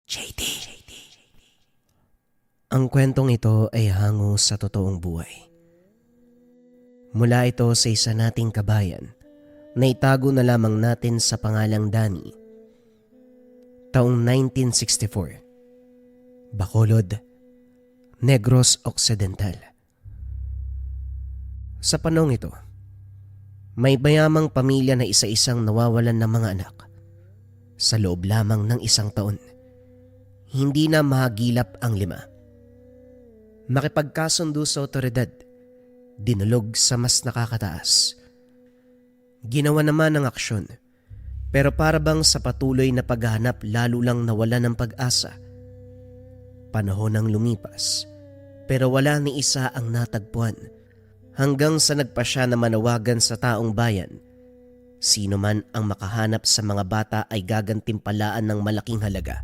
JD. Ang kwentong ito ay hango sa totoong buhay. Mula ito sa isa nating kabayan na itago na lamang natin sa pangalang Danny. Taong 1964. Bacolod, Negros Occidental. Sa panahong ito, may mayamang pamilya na isa-isang nawawalan ng mga anak. Sa loob lamang ng isang taon, hindi na mahagilap ang 5. Nakipagkasundo sa otoridad, dinulog sa mas nakakataas. Ginawa naman ng aksyon, pero para bang sa patuloy na paghahanap lalo lang nawala ng pag-asa. Panahon ang lumipas, pero wala ni isa ang natagpuan, hanggang sa nagpasya na manawagan sa taong bayan. Sino man ang makahanap sa mga bata ay gagantimpalaan ng malaking halaga.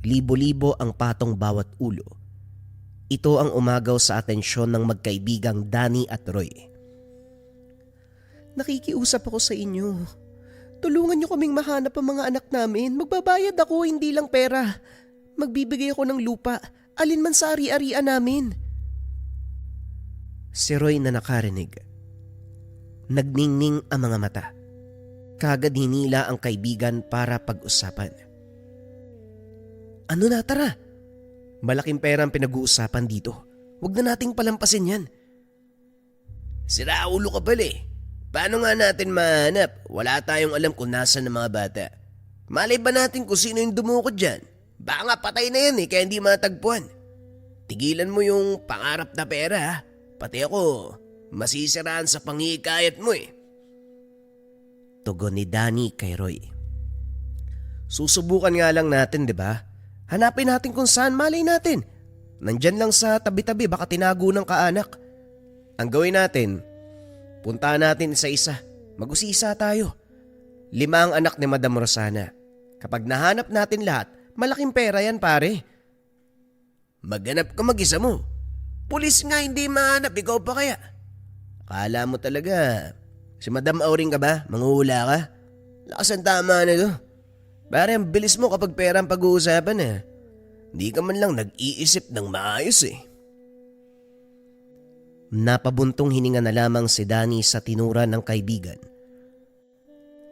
Libo-libo ang patong bawat ulo. Ito ang umagaw sa atensyon ng magkaibigang Danny at Roy. Nakikiusap ako sa inyo. Tulungan niyo kaming mahanap ang mga anak namin. Magbabayad ako, hindi lang pera. Magbibigay ako ng lupa, alin man sa ari-arian namin. Si Roy na nakarinig. Nagningning ang mga mata. Kagad hinila ang kaibigan para pag-usapan. Ano na, tara? Malaking pera ang pinag-uusapan dito. Huwag na nating palampasin yan. Sira ulo ka pala eh. Paano nga natin mahanap? Wala tayong alam kung nasan ang mga bata. Malay ba natin kung sino yung dumukot dyan? Baka nga patay na yan eh, kaya hindi matagpuan. Tigilan mo yung pangarap na pera ha. Pati ako, masisiraan sa pangikayat mo eh. Tugon ni Danny kay Roy. Susubukan nga lang natin, di ba? Hanapin natin kung saan, malay natin. Nandyan lang sa tabi-tabi, baka tinago ng kaanak. Ang gawin natin, puntahan natin isa-isa. Mag-usisa tayo. 5 ang anak ni Madam Rosana. Kapag nahanap natin lahat, malaking pera yan pare. Maghanap ka mag-isa mo. Pulis nga hindi mahanap, ikaw pa kaya? Akala mo talaga, si Madam Auring ka ba? Manguhula ka? Lakas ang tama na to. Pare, ang bilis mo kapag pera ang pag-uusapan eh. Hindi ka man lang nag-iisip ng maayos eh. Napabuntong hininga na lamang si Danny sa tinura ng kaibigan.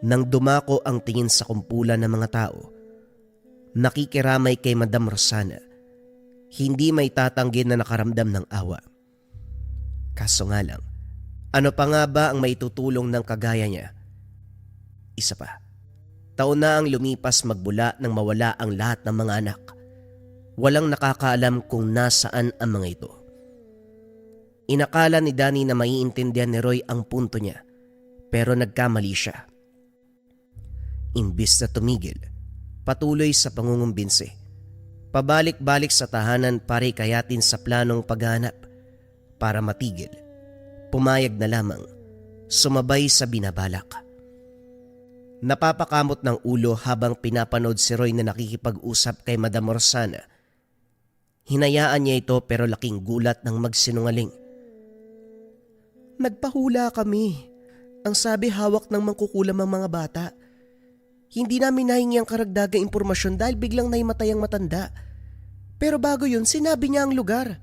Nang dumako ang tingin sa kumpulan ng mga tao, nakikiramay kay Madam Rosana, hindi may tatanggin na nakaramdam ng awa. Kaso nga lang, ano pa nga ba ang maitutulong ng kagaya niya? Isa pa. Taon na ang lumipas magbula nang mawala ang lahat ng mga anak. Walang nakakaalam kung nasaan ang mga ito. Inakala ni Danny na maiintindihan ni Roy ang punto niya, pero nagkamali siya. Imbis na tumigil, patuloy sa pangungumbinsi. Pabalik-balik sa tahanan para ikayatin sa planong paghahanap. Para matigil, pumayag na lamang, sumabay sa binabalak. Napapakamot ng ulo habang pinapanood si Roy na nakikipag-usap kay Madam Rosana. Hinayaan niya ito pero laking gulat ng magsinungaling. Nagpahula kami. Ang sabi hawak ng mangkukulam ang mga bata. Hindi namin nahingi ang karagdagang impormasyon dahil biglang naimatay ang matanda. Pero bago yun, sinabi niya ang lugar.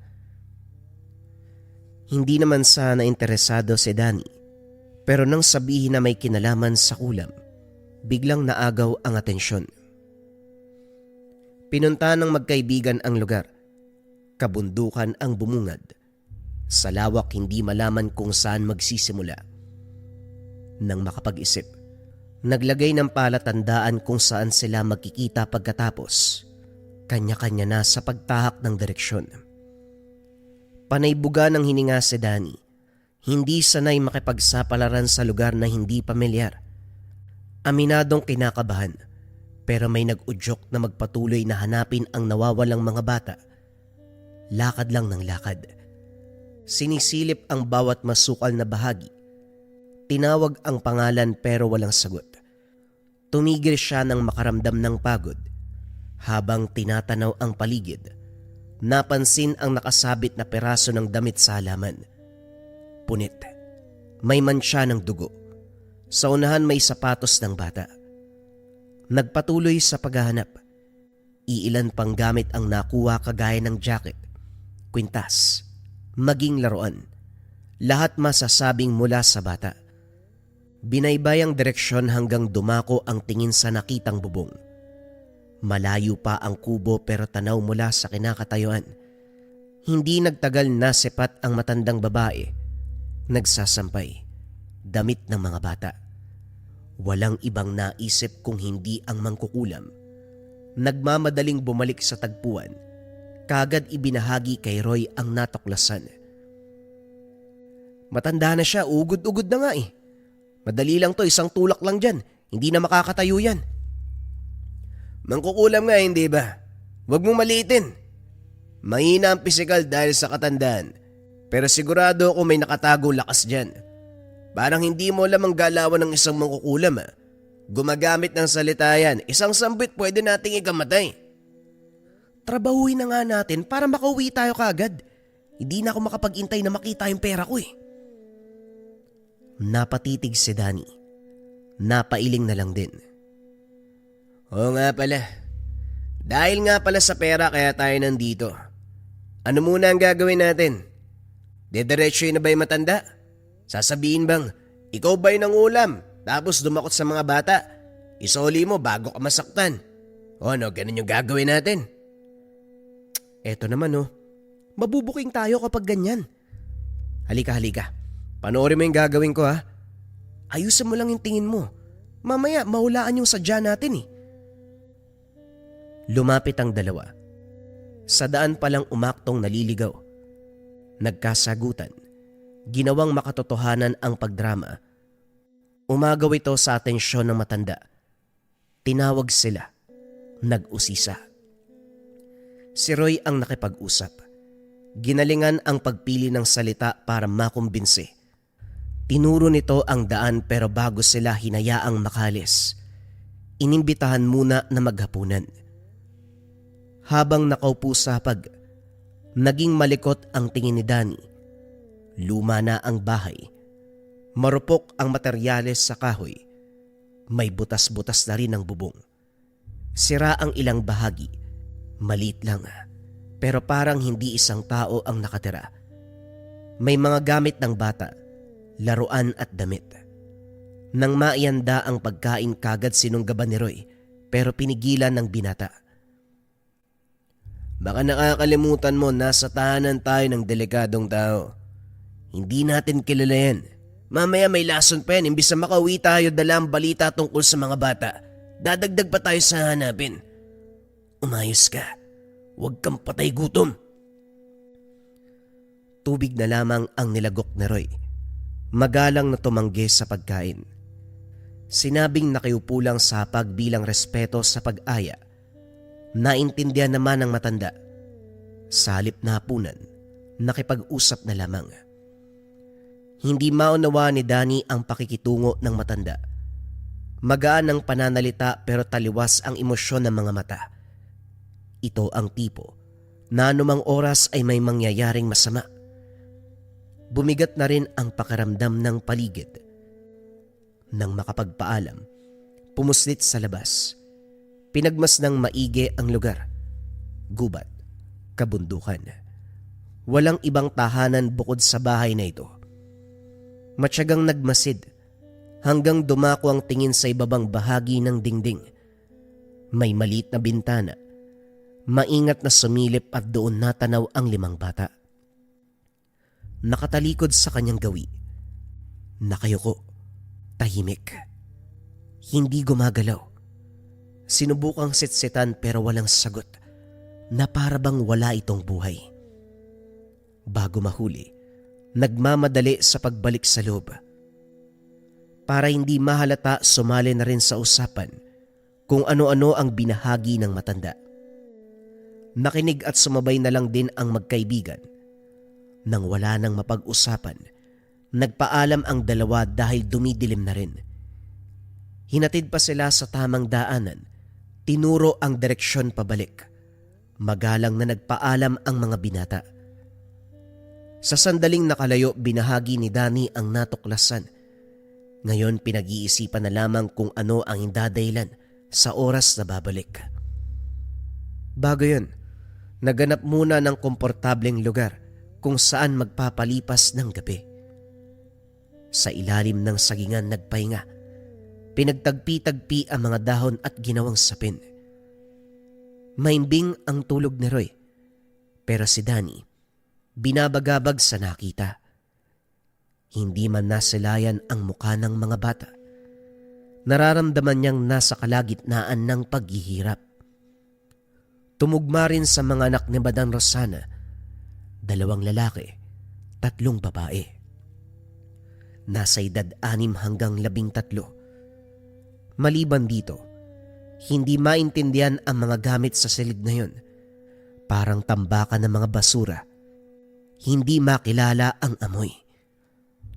Hindi naman sana interesado si Danny. Pero nang sabihin na may kinalaman sa kulam, biglang naagaw ang atensyon. Pinunta ng magkaibigan ang lugar. Kabundukan ang bumungad. Sa lawak hindi malaman kung saan magsisimula. Nang makapag-isip, naglagay ng palatandaan kung saan sila magkikita pagkatapos. Kanya-kanya na sa pagtahak ng direksyon. Panaybuga ng hininga si Danny. Hindi sanay makipagsapalaran sa lugar na hindi pamilyar. Aminadong kinakabahan, pero may nag-udyok na magpatuloy na hanapin ang nawawalang mga bata. Lakad lang ng lakad. Sinisilip ang bawat masukal na bahagi. Tinawag ang pangalan pero walang sagot. Tumigil siya nang makaramdam ng pagod. Habang tinatanaw ang paligid, napansin ang nakasabit na peraso ng damit sa halaman. Punit. May mantsa ng dugo. Sa unahan may sapatos ng bata. Nagpatuloy sa paghahanap. Iilan pang gamit ang nakuha kagaya ng jacket, kwintas, maging laruan. Lahat masasabing mula sa bata. Binaybay ang direksyon hanggang dumako ang tingin sa nakitang bubong. Malayo pa ang kubo pero tanaw mula sa kinakatayuan. Hindi nagtagal na sepat ang matandang babae. Nagsasampay, damit ng mga bata. Walang ibang naisip kung hindi ang mangkukulam. Nagmamadaling bumalik sa tagpuan. Kagad ibinahagi kay Roy ang natuklasan. Matanda na siya, ugod-ugod na nga eh. Madali lang to, isang tulak lang dyan. Hindi na makakatayo yan. Mangkukulam nga, hindi ba? Huwag mong maliitin. Mahina ang pisikal dahil sa katandaan. Pero sigurado ako may nakatago lakas dyan. Parang hindi mo lamang galawan ng isang mangkukulam ha. Gumagamit ng salita yan, isang sambit pwede nating ikamatay. Trabahuin na nga natin para makauwi tayo kagad. Hindi na ako makapag-intay na makita yung pera ko eh. Napatitig si Danny. Napailing na lang din. Oo nga pala. Dahil nga pala sa pera kaya tayo nandito. Ano muna ang gagawin natin? Dediretso na ba yung matanda? Sasabihin bang, ikaw ba'y nangulam? Tapos dumakot sa mga bata. Isoli mo bago ka masaktan. O ano, ganun yung gagawin natin. Eto naman oh. Mabubuking tayo kapag ganyan. Halika. Panoorin mo yung gagawin ko ha. Ayusin mo lang yung tingin mo. Mamaya mahulaan yung sadya natin eh. Lumapit ang dalawa. Sa daan palang umaktong naliligaw. Nagkasagutan. Ginawang makatotohanan ang pagdrama. Umagaw ito sa atensyon ng matanda. Tinawag sila. Nag-usisa. Si Roy ang nakipag-usap. Ginalingan ang pagpili ng salita para makumbinsi. Tinuro nito ang daan pero bago sila hinayaang makalis, inimbitahan muna na maghapunan. Habang nakaupo sa hapag, naging malikot ang tingin ni Danny. Luma na ang bahay. Marupok ang materyales sa kahoy. May butas-butas na rin ang bubong. Sira ang ilang bahagi. Maliit lang, pero parang hindi isang tao ang nakatira. May mga gamit ng bata, laruan at damit. Nang maianda ang pagkain kagad sinunggaban ni Roy, pero pinigilan ng binata. Baka nakakalimutan mo nasa tahanan tayo ng delikadong tao. Hindi natin kilala yan. Mamaya may lason pa yan, imbis na makauwi tayo dala ang balita tungkol sa mga bata. Dadagdag pa tayo sa hanapin. Umayos ka. Huwag kang patay gutom. Tubig na lamang ang nilagok ni Roy. Magalang na tumanggi sa pagkain. Sinabing nakiupo lang sa hapag bilang respeto sa pag-aya. Naintindihan naman ng matanda. Sa halip na hapunan, nakipag-usap na lamang. Hindi maunawa ni Danny ang pakikitungo ng matanda. Magaan ang pananalita pero taliwas ang emosyon ng mga mata. Ito ang tipo na anumang oras ay may mangyayaring masama. Bumigat na rin ang pakiramdam ng paligid. Nang makapagpaalam, pumuslit sa labas. Pinagmasdang maigi ang lugar. Gubat, kabundukan. Walang ibang tahanan bukod sa bahay na ito. Matyagang nagmasid hanggang dumako ang tingin sa ibabang bahagi ng dingding. May maliit na bintana. Maingat na sumilip at doon natanaw ang 5 bata. Nakatalikod sa kanyang gawi. Nakayuko. Tahimik. Hindi gumagalaw. Sinubukang sitsitan pero walang sagot na para bang wala itong buhay. Bago mahuli, nagmamadali sa pagbalik sa loob. Para hindi mahalata, sumali na rin sa usapan kung ano-ano ang binahagi ng matanda. Nakinig at sumabay na lang din ang magkaibigan. Nang wala nang mapag-usapan, nagpaalam ang dalawa dahil dumidilim na rin. Hinatid pa sila sa tamang daanan, tinuro ang direksyon pabalik. Magalang na nagpaalam ang mga binata. Sa sandaling nakalayo, binahagi ni Danny ang natuklasan. Ngayon pinag-iisipan na lamang kung ano ang indadahilan sa oras na babalik. Bago yun, naganap muna ng komportableng lugar kung saan magpapalipas ng gabi. Sa ilalim ng sagingan nagpahinga, pinagtagpi-tagpi ang mga dahon at ginawang sapin. Maimbing ang tulog ni Roy, pero si Danny binabagabag sa nakita. Hindi man nasilayan ang mukha ng mga bata. Nararamdaman niyang nasa kalagitnaan ng paghihirap. Tumugma rin sa mga anak ni Madam Rosana, 2 lalaki, 3 babae. Nasa edad 6 hanggang 13. Maliban dito, hindi maintindihan ang mga gamit sa silid na yun. Parang tambakan ng mga basura. Hindi makilala ang amoy.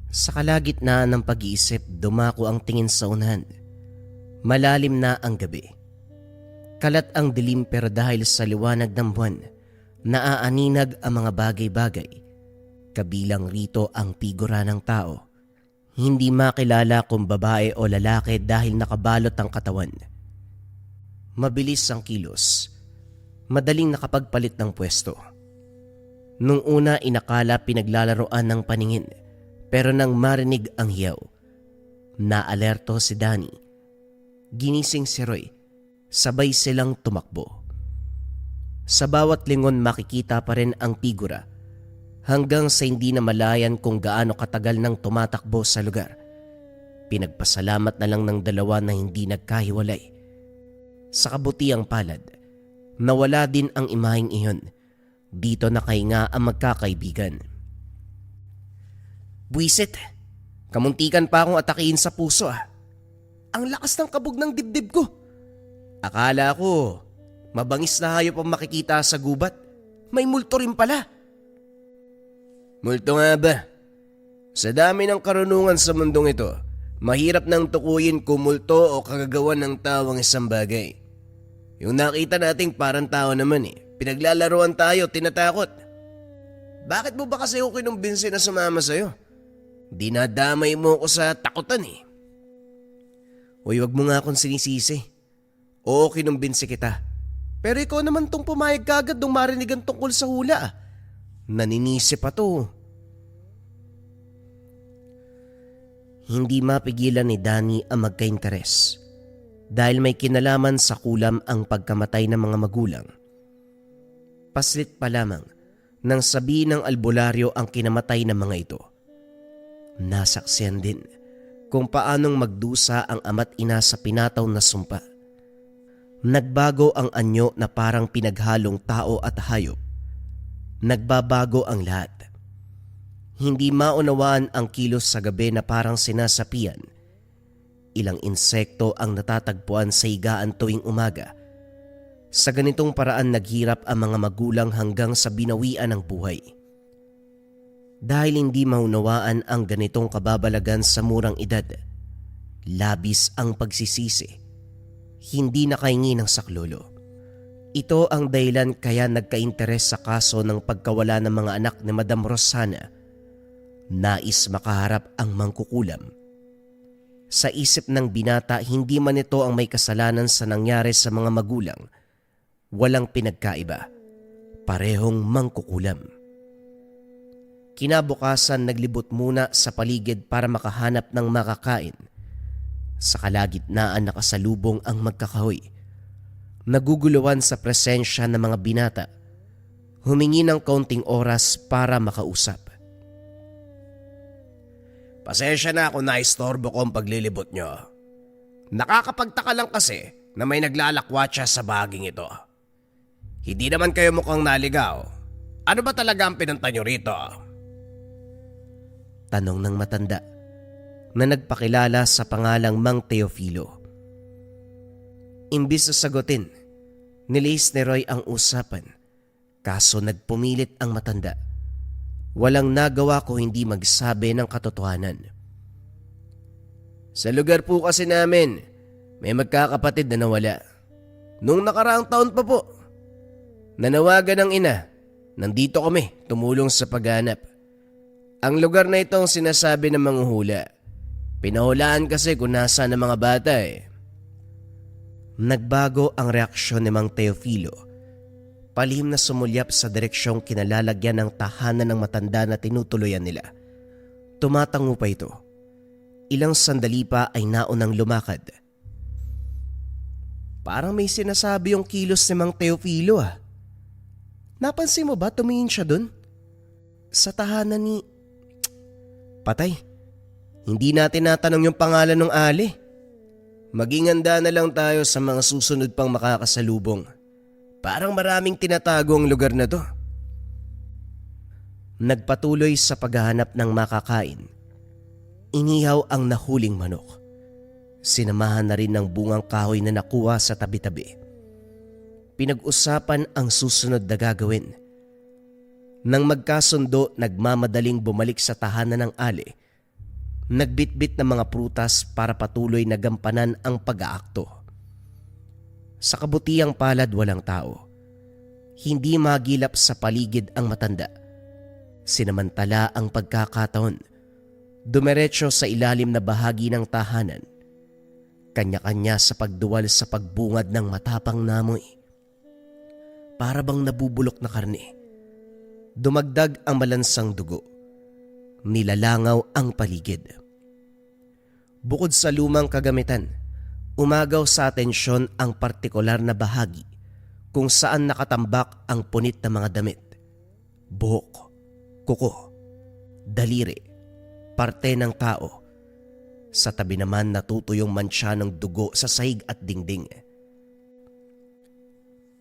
Sa kalagitnaan ng pag-iisip, dumako ang tingin sa unahan. Malalim na ang gabi. Kalat ang dilim pero dahil sa liwanag ng buwan, naaaninag ang mga bagay-bagay. Kabilang rito ang figura ng tao. Hindi makilala kung babae o lalaki dahil nakabalot ang katawan. Mabilis ang kilos. Madaling nakapagpalit ng pwesto. Nung una inakala pinaglalaroan ng paningin, pero nang marinig ang hiyaw, naalerto si Danny. Ginising si Roy, sabay silang tumakbo. Sa bawat lingon makikita pa rin ang figura hanggang sa hindi na malayan kung gaano katagal nang tumatakbo sa lugar. Pinagpasalamat na lang ng dalawa na hindi nagkahiwalay. Sa kabutiang palad, nawala din ang imaheng iyon. Dito nakahinga ang magkakaibigan. Buisit, kamuntikan pa akong atakihin sa puso ah. Ang lakas ng kabog ng dibdib ko. Akala ko, mabangis na hayop ang makikita sa gubat. May multo rin pala. Multo nga ba? Sa dami ng karunungan sa mundong ito, mahirap nang tukuyin kung multo o kagagawan ng tao ang isang bagay. Yung nakita nating parang tao naman eh. Pinaglalaroan tayo, tinatakot. Bakit mo ba kasi ako kinumbinsi na sumama sa'yo? Dinadamay mo ko sa takutan eh. Uy, wag mo nga akong sinisisi. Oo, kinumbinsi kita. Pero ikaw naman tong pumayag kagad nung marinig ang tungkol sa hula. Naninisi pa to. Hindi mapigilan ni Danny ang magka-interes dahil may kinalaman sa kulam ang pagkamatay ng mga magulang. Paslit pa lamang nang sabihin ng albularyo ang kinamatay ng mga ito. Nasaksiyan din kung paanong magdusa ang ama't ina sa pinataw na sumpa. Nagbago ang anyo na parang pinaghalong tao at hayop. Nagbabago ang lahat. Hindi maunawaan ang kilos sa gabi na parang sinasapian. Ilang insekto ang natatagpuan sa higaan tuwing umaga. Sa ganitong paraan naghirap ang mga magulang hanggang sa binawian ng buhay. Dahil hindi maunawaan ang ganitong kababalagan sa murang edad, labis ang pagsisisi. Hindi nakahingi ng saklolo. Ito ang dahilan kaya nagka-interes sa kaso ng pagkawala ng mga anak ni Madam Rosana. Nais makaharap ang mangkukulam. Sa isip ng binata, hindi man ito ang may kasalanan sa nangyari sa mga magulang. Walang pinagkaiba. Parehong mangkukulam. Kinabukasan naglibot muna sa paligid para makahanap ng makakain. Sa kalagitnaan nakasalubong ang magkakahoy. Naguguluhan sa presensya ng mga binata. Humingi ng kaunting oras para makausap. Pasensya na kung naistorbo ko ang paglilibot nyo. Nakakapagtaka lang kasi na may naglalakwatsa sa baging ito. Hindi naman kayo mukhang naligaw. Ano ba talaga ang pinunta nyo rito? Tanong ng matanda na nagpakilala sa pangalang Mang Teofilo. Imbis na sagutin, nilis ni Roy ang usapan. Kaso nagpumilit ang matanda. Walang nagawa ko hindi magsabi ng katotohanan. Sa lugar po kasi namin, may magkakapatid na nawala. Nung nakaraang taon pa po, nanawagan ng ina. Nandito kami, tumulong sa paghanap. Ang lugar na ito ang sinasabi ng mga hula. Pinahulaan kasi kung nasaan ang mga bata eh. Nagbago ang reaksyon ni Mang Teofilo palihim na sumulyap sa direksyong kinalalagyan ng tahanan ng matanda na tinutuluyan nila. Tumatango pa ito. Ilang sandali pa ay naunang lumakad. Parang may sinasabi yung kilos ni Mang Teofilo ah. Napansin mo ba tumingin siya dun? Sa tahanan ni... Patay. Hindi natin natanong yung pangalan ng ali. Maging handa na lang tayo sa mga susunod pang makakasalubong. Parang maraming tinatago ang lugar na to. Nagpatuloy sa paghahanap ng makakain. Inihaw ang nahuling manok. Sinamahan na rin ng bungang kahoy na nakuha sa tabi-tabi. Pinag-usapan ang susunod na gagawin. Nang magkasundo, nagmamadaling bumalik sa tahanan ng ali. Nagbitbit ng mga prutas para patuloy na gampanan ang pag-aakto. Sa kabutiang palad walang tao. Hindi magilap sa paligid ang matanda. Sinamantala ang pagkakataon. Dumiretso sa ilalim na bahagi ng tahanan. Kanya-kanya sa pagduwal sa pagbungad ng matapang namoy. Para bang nabubulok na karne. Dumagdag ang malansang dugo. Nilalangaw ang paligid. Bukod sa lumang kagamitan, umagaw sa atensyon ang partikular na bahagi kung saan nakatambak ang punit na mga damit. Buhok, kuko, daliri, parte ng tao. Sa tabi naman natutuyong mantsa ng dugo sa sahig at dingding.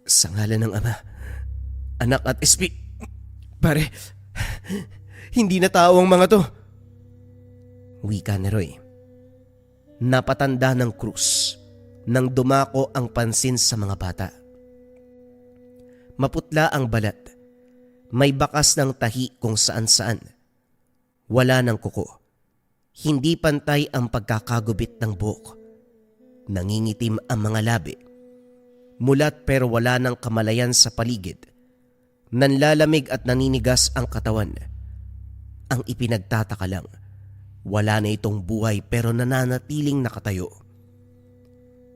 Sa ngalan ng Ama, Anak at Pare, hindi na tao ang mga to. Wika ni Roy. Napatanda ng krus nang dumako ang pansin sa mga bata. Maputla ang balat. May bakas ng tahi kung saan-saan. Wala ng kuko. Hindi pantay ang pagkakagubit ng buhok. Nangingitim ang mga labi. Mulat pero wala ng kamalayan sa paligid. Nanlalamig at naninigas ang katawan. Ang ipinagtataka lang, wala na itong buhay pero nananatiling nakatayo.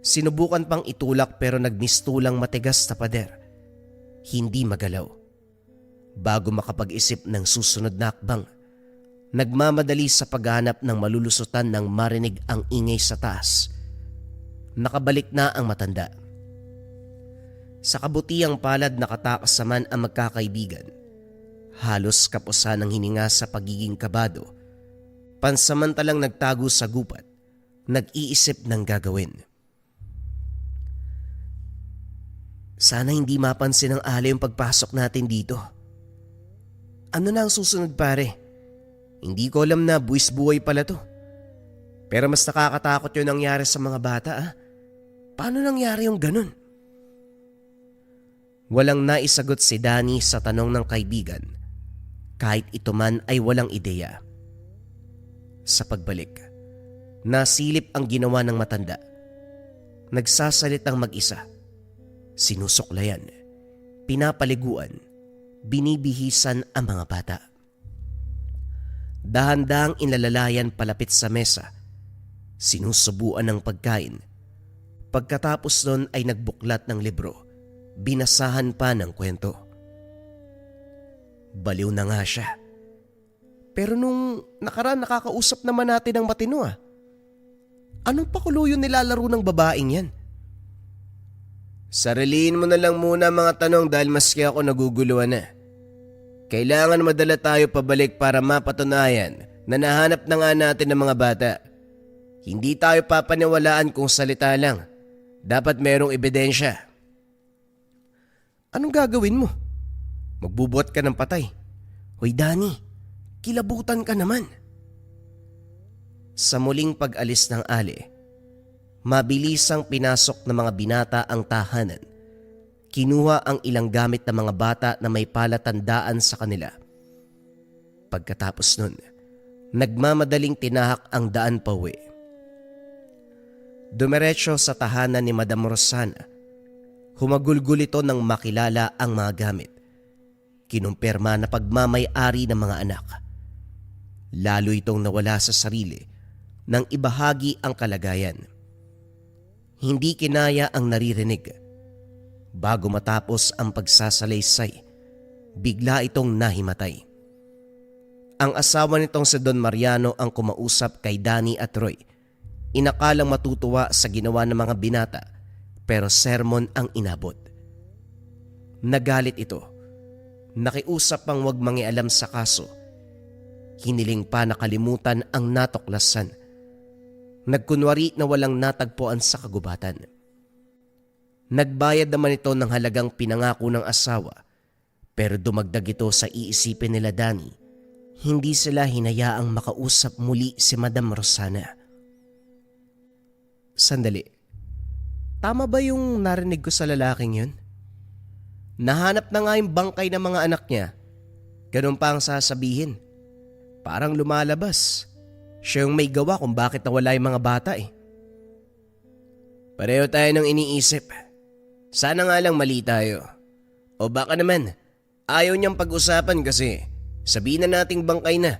Sinubukan pang itulak pero nagmistulang matigas na pader. Hindi magalaw. Bago makapag-isip ng susunod na akbang, nagmamadali sa paghanap ng malulusutan nang marinig ang ingay sa taas. Nakabalik na ang matanda. Sa kabutiang palad nakatakas naman ang magkakaibigan. Halos kapusan ng hininga sa pagiging kabado. Pansamantalang nagtago sa gupat, nag-iisip ng gagawin. Sana hindi mapansin ng ali yung pagpasok natin dito. Ano na ang susunod pare? Hindi ko alam na buwis-buhay pala to. Pero mas nakakatakot yung nangyari sa mga bata ah. Paano nangyari yung ganun? Walang naisagot si Danny sa tanong ng kaibigan. Kahit ito man ay walang ideya. Sa pagbalik, nasilip ang ginawa ng matanda. Nagsasalitang mag-isa. Sinusuklayan, pinapaliguan, binibihisan ang mga bata. Dahan-dahang inlalalayan palapit sa mesa. Sinusubuan ng pagkain. Pagkatapos nun ay nagbuklat ng libro. Binasahan pa ng kwento. Baliw na nga siya. Pero nung nakaraan nakakausap naman natin ang matino ah. Anong pakulo yung nilalaro ng babaeng yan? Sariliin mo na lang muna mga tanong dahil maski ako naguguluhan na. Kailangan madala tayo pabalik para mapatunayan na nahanap na nga natin ang mga bata. Hindi tayo papaniwalaan kung salita lang. Dapat merong ebidensya. Anong gagawin mo? Magbubuhat ka ng patay. Hoy Danny, kilabutan ka naman. Sa muling pag-alis ng ali, mabilisang pinasok ng mga binata ang tahanan. Kinuha ang ilang gamit ng mga bata na may palatandaan sa kanila. Pagkatapos nun, nagmamadaling tinahak ang daan pauwi. Dumiretso sa tahanan ni Madam Rosana. Humagulgul ito nang makilala ang mga gamit. Kinumpirma na pagmamay-ari ng mga anak. Lalo itong nawala sa sarili nang ibahagi ang kalagayan. Hindi kinaya ang naririnig. Bago matapos ang pagsasalaysay, bigla itong nahimatay. Ang asawa nitong si Don Mariano ang kumausap kay Danny at Roy. Inakalang matutuwa sa ginawa ng mga binata, pero sermon ang inabot. Nagalit ito. Nakiusap pang wag mangialam sa kaso. Hiniling pa nakalimutan ang natuklasan. Nagkunwari na walang natagpuan sa kagubatan. Nagbayad naman ito ng halagang pinangako ng asawa, pero dumagdag ito sa iisipin nila Danny. Hindi sila hinayaang makausap muli si Madam Rosana. Sandali. Tama ba yung narinig ko sa lalaking yun? Nahanap na nga yung bangkay ng mga anak niya. Ganun pa ang sasabihin. Parang lumalabas. Siya yung may gawa kung bakit nawala yung mga bata eh. Pareho tayo ng iniisip. Sana nga lang mali tayo. O baka naman, ayaw niyang pag-usapan kasi sabihin na nating bangkay na.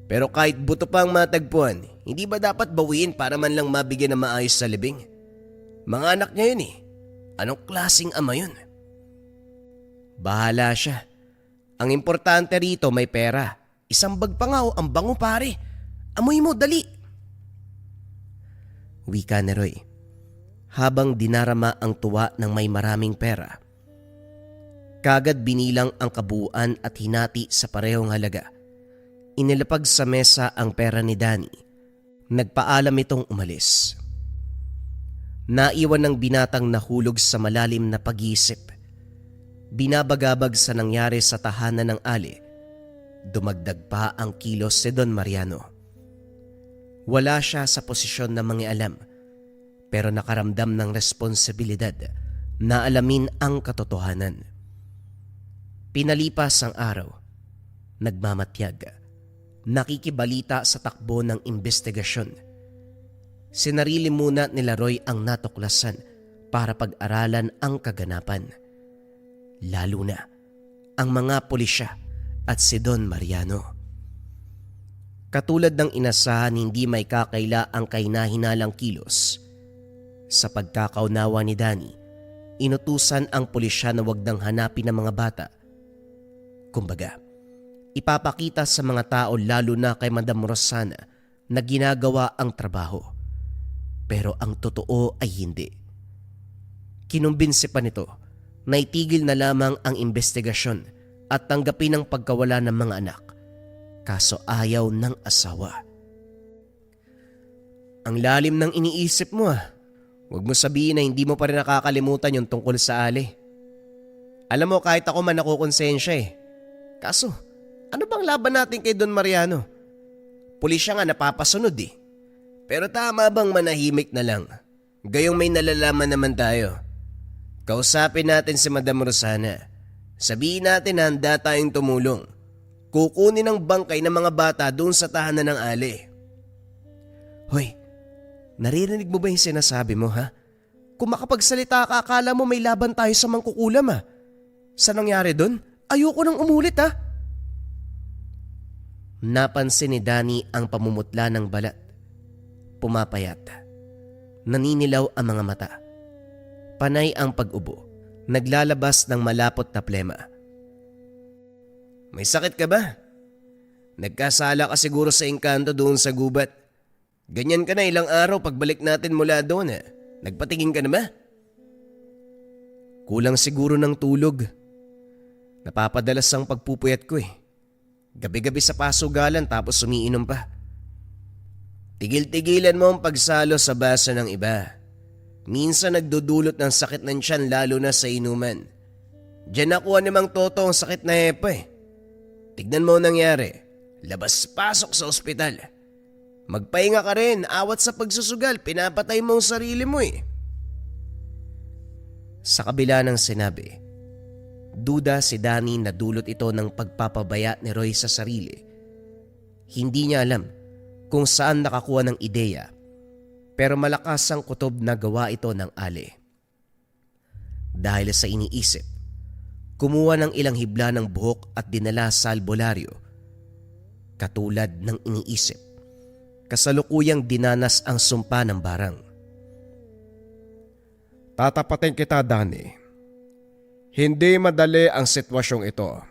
Pero kahit buto pa ang matagpuan, hindi ba dapat bawiin para man lang mabigyan ng maayos sa libing? Mga anak niya yun eh. Anong klaseng ama yun? Bahala siya. Ang importante rito may pera. Isang bag pa nga o ang bango pare. Amoy mo, dali. Wika ni Roy. Habang dinarama ang tuwa ng may maraming pera. Kagad binilang ang kabuuan at hinati sa parehong halaga. Inilapag sa mesa ang pera ni Danny. Nagpaalam itong umalis. Naiwan ng binatang nahulog sa malalim na pag-iisip. Binabagabag sa nangyari sa tahanan ng Ali. Dumagdag pa ang kilos si Don Mariano. Wala siya sa posisyon na mangialam, pero nakaramdam ng responsibilidad na alamin ang katotohanan. Pinalipas ang araw, nagmamatyag, nakikibalita sa takbo ng investigasyon. Sinarili muna nila Roy ang natuklasan para pag-aralan ang kaganapan. Lalo na ang mga pulisya at si Don Mariano. Katulad ng inasahan, hindi may kakaila ang kahinahinalang kilos. Sa pagkakaunawa ni Danny, inutusan ang pulisya na wag nang hanapin ang mga bata. Kumbaga, ipapakita sa mga tao lalo na kay Madam Rosana na ginagawa ang trabaho. Pero ang totoo ay hindi. Kinumbinsi pa nito na itigil na lamang ang investigasyon at tanggapin ang pagkawala ng mga anak. Kaso ayaw ng asawa. Ang lalim ng iniisip mo ah. Huwag mo sabihin na hindi mo pa rin nakakalimutan yung tungkol sa Ali. Alam mo, kahit ako man nakukonsensya eh. Kaso, ano bang laban natin kay Don Mariano? Pulis siya nga napapasunod eh. Pero tama bang manahimik na lang? Gayong may nalalaman naman tayo. Kausapin natin si Madam Rosana. Sabihin natin na handa tayong tumulong. Kukunin ang bangkay ng mga bata doon sa tahanan ng Ali. Hoy, naririnig mo ba yung sinasabi mo ha? Kung makapagsalita ka, akala mo may laban tayo sa mangkukulam ha? Sa nangyari doon? Ayoko nang umulit ha? Napansin ni Danny ang pamumutla ng balat. Pumapayat. Naninilaw ang mga mata. Panay ang pag-ubo. Naglalabas ng malapot na plema. May sakit ka ba? Nagkasala ka siguro sa engkanto doon sa gubat. Ganyan ka na ilang araw pagbalik natin mula doon ha. Nagpatingin ka na ba? Kulang siguro ng tulog. Napapadalas ang pagpupuyat ko eh. Gabi-gabi sa pasugalan tapos umiinom pa. Tigil-tigilan mo ang pagsalo sa basa ng iba. Minsan nagdudulot ng sakit ng tiyan lalo na sa inuman. Diyan nakuha ni Mang Toto ang sakit na hepa eh. Tignan mo ang nangyari. Labas-pasok sa ospital. Magpahinga ka rin, awat sa pagsusugal, pinapatay mo ang sarili mo eh. Sa kabila ng sinabi, duda si Danny na dulot ito ng pagpapabaya ni Roy sa sarili. Hindi niya alam kung saan nakakuha ng ideya, pero malakas ang kutob na gawa ito ng Ali. Dahil sa iniisip, kumuha ng ilang hibla ng buhok at dinala sa albularyo. Katulad ng iniisip, kasalukuyang dinanas ang sumpa ng barang. Tatapatin kita, Danny. Hindi madali ang sitwasyong ito.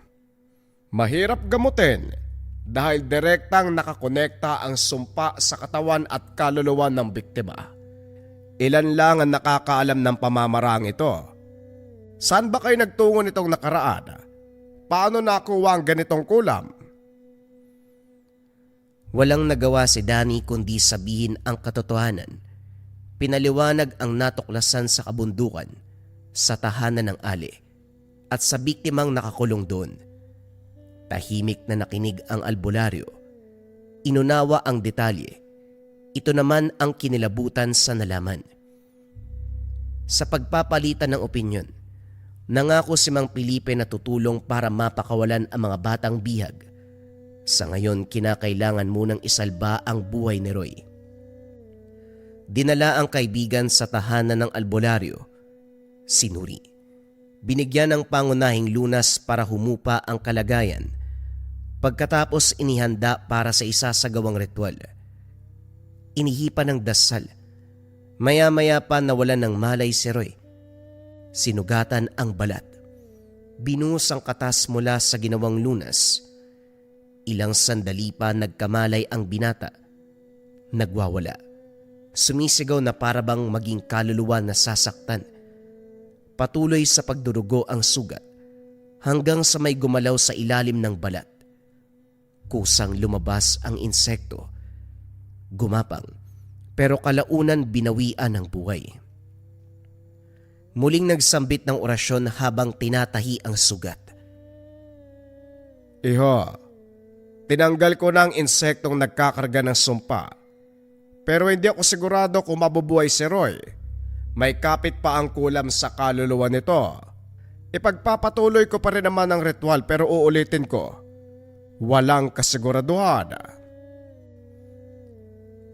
Mahirap gamutin dahil direktang nakakonekta ang sumpa sa katawan at kaluluwa ng biktima. Ilan lang ang nakakaalam ng pamamarang ito. Saan ba kayo nagtungo nitong nakaraan? Paano nakuha ang ganitong kulam? Walang nagawa si Danny kundi sabihin ang katotohanan. Pinaliwanag ang natuklasan sa kabundukan, sa tahanan ng Ali, at sa biktimang nakakulong doon. Tahimik na nakinig ang albularyo. Inunawa ang detalye. Ito naman ang kinilabutan sa nalaman. Sa pagpapalitan ng opinyon, nangako si Mang Felipe na tutulong para mapakawalan ang mga batang bihag. Sa ngayon, kinakailangan munang isalba ang buhay ni Roy. Dinala ang kaibigan sa tahanan ng albularyo, si Nuri. Binigyan ng pangunahing lunas para humupa ang kalagayan. Pagkatapos inihanda para sa isasagawang ritual. Inihipan ng dasal. Maya-maya pa nawalan ng malay si Roy. Sinugatan ang balat. Binuhos ang katas mula sa ginawang lunas. Ilang sandali pa nagkamalay ang binata. Nagwawala. Sumisigaw na parabang maging kaluluwa na sasaktan. Patuloy sa pagdurugo ang sugat hanggang sa may gumalaw sa ilalim ng balat. Kusang lumabas ang insekto. Gumapang, pero kalaunan binawian ng buhay. Muling nagsambit ng orasyon habang tinatahi ang sugat. Iho, tinanggal ko na ang insektong nagkakarga ng sumpa. Pero hindi ako sigurado kung mabubuhay si Roy. May kapit pa ang kulam sa kaluluwa nito. Ipagpapatuloy ko pa rin naman ang ritual pero uulitin ko. Walang kasiguraduhan.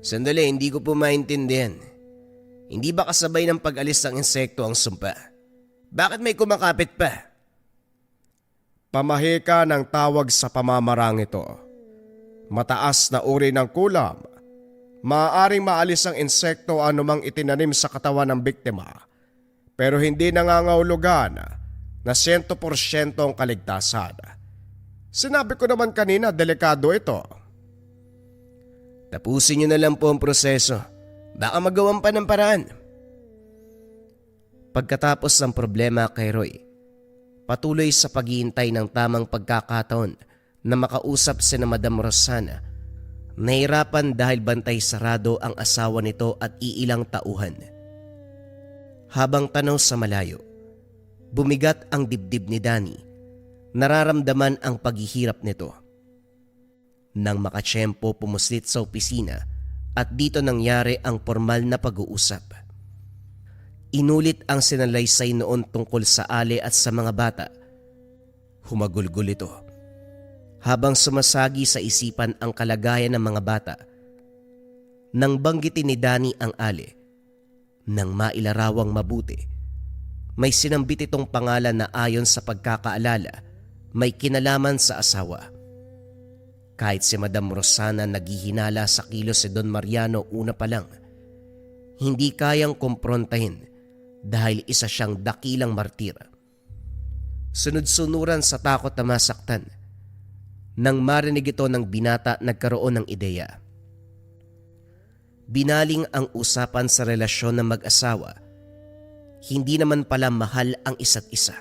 Sandali, hindi ko po maintindihan. Hindi ba kasabay ng pag-alis ng insekto ang sumpa? Bakit may kumakapit pa? Pamahika ng tawag sa pamamarang ito. Mataas na uri ng kulam. Maaaring maalis ang insekto anumang itinanim sa katawan ng biktima. Pero hindi nangangahulugan na 100% ang kaligtasan. Sinabi ko naman kanina, delikado ito. Tapusin niyo na lang po ang proseso. Baka magawan pa ng paraan. Pagkatapos ng problema kay Roy, patuloy sa paghihintay ng tamang pagkakataon na makausap si na Madam Rosana. Nahirapan dahil bantay sarado ang asawa nito at iilang tauhan. Habang tanaw sa malayo, bumigat ang dibdib ni Danny. Nararamdaman ang paghihirap nito. Nang makatsyempo pumuslit sa opisina at dito nangyari ang formal na pag-uusap. Inulit ang sinalaysay noon tungkol sa Ali at sa mga bata. Humagulgol ito. Habang sumasagi sa isipan ang kalagayan ng mga bata. Nang banggitin ni Danny ang Ali, nang mailarawang mabuti, may sinambit itong pangalan na ayon sa pagkakaalala, may kinalaman sa asawa. Kahit si Madam Rosana naghihinala sa kilos si Don Mariano una pa lang, hindi kayang kumprontahin dahil isa siyang dakilang martir. Sunod-sunuran sa takot na masaktan. Nang marinig ito ng binata, nagkaroon ng ideya. Binaling ang usapan sa relasyon ng mag-asawa. Hindi naman pala mahal ang isa't isa.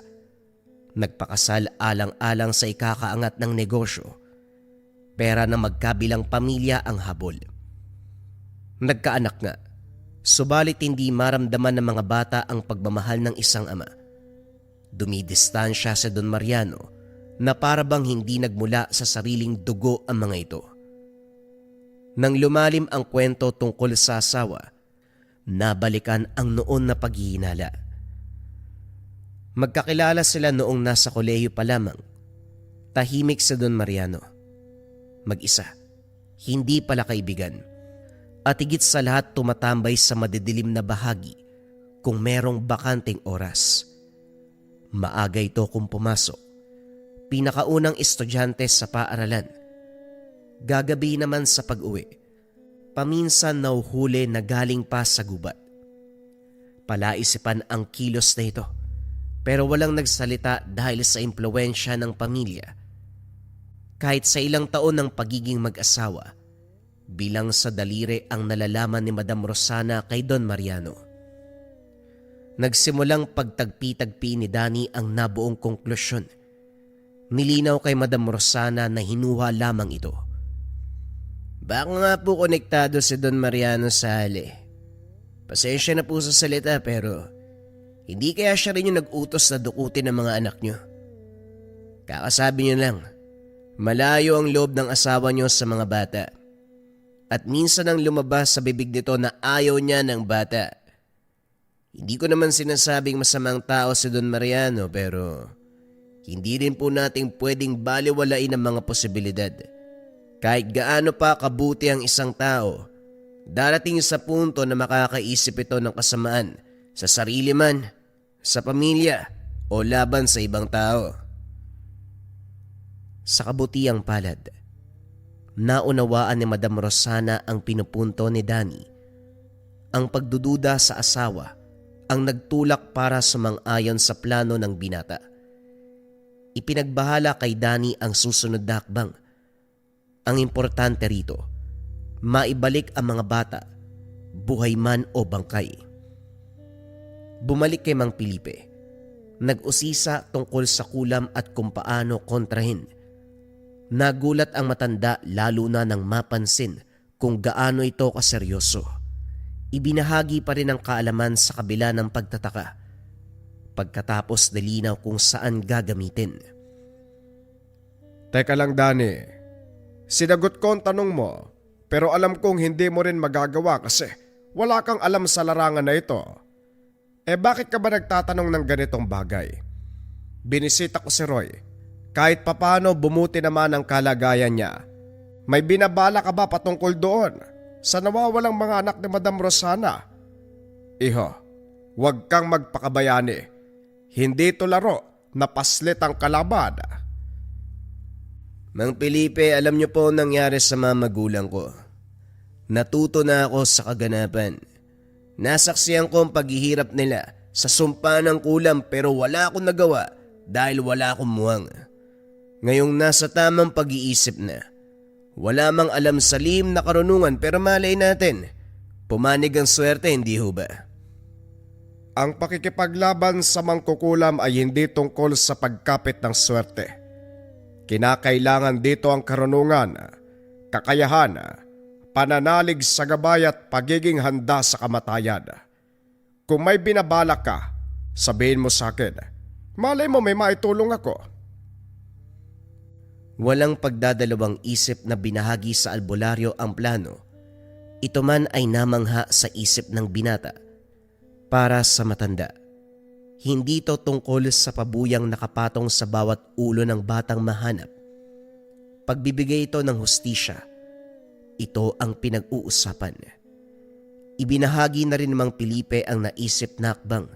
Nagpakasal alang-alang sa ikakaangat ng negosyo. Pera na magkabilang pamilya ang habol. Nagkaanak nga, subalit hindi maramdaman ng mga bata ang pagmamahal ng isang ama. Dumidistansya si Don Mariano na parabang hindi nagmula sa sariling dugo ang mga ito. Nang lumalim ang kwento tungkol sa asawa, nabalikan ang noon na paghihinala. Magkakilala sila noong nasa kolehiyo pa lamang. Tahimik si Don Mariano. Mag-isa, hindi pala kaibigan. At higit sa lahat tumatambay sa madidilim na bahagi kung merong bakanting oras. Maaga ito kung pumasok. Pinakaunang estudyante sa paaralan. Gagabi naman sa pag-uwi. Paminsan nauhuli na galing pa sa gubat. Palaisipan ang kilos na ito. pero walang nagsalita dahil sa impluwensya ng pamilya. Kahit sa ilang taon ng pagiging mag-asawa, bilang sa daliri ang nalalaman ni Madam Rosana kay Don Mariano. Nagsimulang pagtagpi-tagpi ni Danny ang nabuong konklusyon. Nilinaw kay Madam Rosana na hinuha lamang ito. Baka nga po konektado si Don Mariano sa hali. Pasensya na po sa salita pero hindi kaya siya rin yung nag-utos na dukutin ng mga anak nyo. Kakasabi nyo lang, malayo ang loob ng asawa nyo sa mga bata. At minsan ang lumabas sa bibig nito na ayaw niya ng bata. Hindi ko naman sinasabing masamang tao si Don Mariano pero hindi rin po nating pwedeng baliwalain ang mga posibilidad. Kahit gaano pa kabuti ang isang tao, darating sa punto na makakaisip ito ng kasamaan sa sarili man, sa pamilya o laban sa ibang tao. Sa kabutiang palad, naunawaan ni Madam Rosana ang pinupunto ni Danny. Ang pagdududa sa asawa ang nagtulak para sumang-ayon sa plano ng binata. Ipinagbahala kay Danny ang susunod na hakbang. Ang importante rito, maibalik ang mga bata, buhay man o bangkay. Bumalik kay Mang Felipe, nag-usisa tungkol sa kulam at kung paano kontrahin. Nagulat ang matanda lalo na nang mapansin kung gaano ito kaseryoso. Ibinahagi pa rin ang kaalaman sa kabila ng pagtataka. Pagkatapos nilinaw kung saan gagamitin. Teka lang Danny, sinagot ko ang tanong mo pero alam kong hindi mo rin magagawa kasi wala kang alam sa larangan na ito. Bakit ka ba nagtatanong ng ganitong bagay? Binisita ko si Roy. Kahit papano bumuti naman ang kalagayan niya. May binabala ka ba patungkol doon sa nawawalang mga anak ni Madam Rosana? Iho, huwag kang magpakabayani. Hindi ito laro na paslit ang kalaban. Mang Felipe, alam niyo po ang nangyari sa mga magulang ko. Natuto na ako sa kaganapan. Nasaksiyan ko ang paghihirap nila sa sumpa ng kulam pero wala akong nagawa dahil wala akong muwang. Ngayong nasa tamang pag-iisip na, wala mang alam sa lihim na karunungan pero malay natin, pumanig ang swerte, hindi ho ba? Ang pakikipaglaban sa mangkukulam ay hindi tungkol sa pagkapit ng swerte. Kinakailangan dito ang karunungan, kakayahan, pananalig sa gabay at pagiging handa sa kamatayan. Kung may binabalak ka, sabihin mo sa akin. Malay mo may maitulong ako. Walang pagdadalawang isip na binahagi sa albularyo ang plano. Ito man ay namangha sa isip ng binata. Para sa matanda, hindi ito tungkol sa pabuyang nakapatong sa bawat ulo ng batang mahanap. Pagbibigay ito ng hustisya, ito ang pinag-uusapan. Ibinahagi na rin Mang Felipe ang naisip na hakbang.